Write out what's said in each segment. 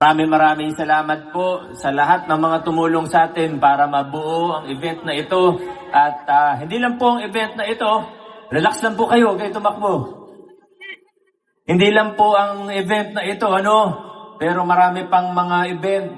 Maraming salamat po sa lahat ng mga tumulong sa atin para mabuo ang event na ito. At hindi lang po ang event na ito, relax lang po kayo, kayo tumakbo. Hindi lang po ang event na ito, pero marami pang mga event.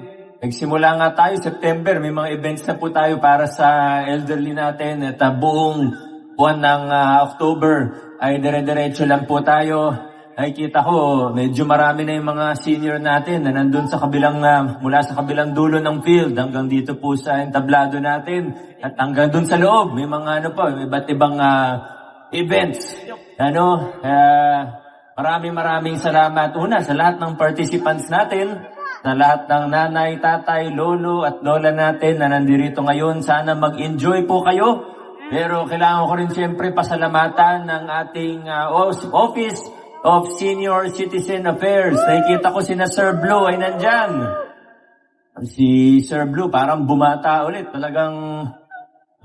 Nagsimula nga tayo September, may mga events na po tayo para sa elderly natin. At buong buwan ng October ay dire-diretso lang po tayo. Nakikita ko, medyo marami na yung mga senior natin na nandun sa kabilang, mula sa kabilang dulo ng field hanggang dito po sa entablado natin. At hanggang dun sa loob, may mga iba't ibang events. Maraming salamat una sa lahat ng participants natin, sa lahat ng nanay, tatay, lolo at lola natin na nandito ngayon. Sana mag-enjoy po kayo. Pero kailangan ko rin siyempre pasalamatan ng ating Office of Senior Citizen Affairs. Nakikita ko si Sir Blue ay nandyan. Si Sir Blue parang bumata ulit. Talagang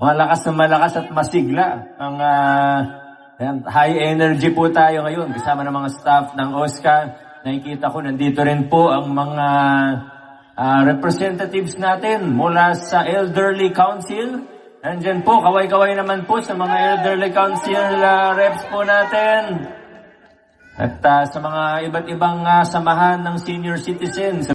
malakas at masigla. Ang high energy po tayo ngayon. Kasama ng mga staff ng OSCA. Nakikita ko nandito rin po ang mga representatives natin mula sa Elderly Council. Nandyan po, kaway-kaway naman po sa mga Elderly Council reps po natin. At sa mga iba't ibang samahan ng senior citizens.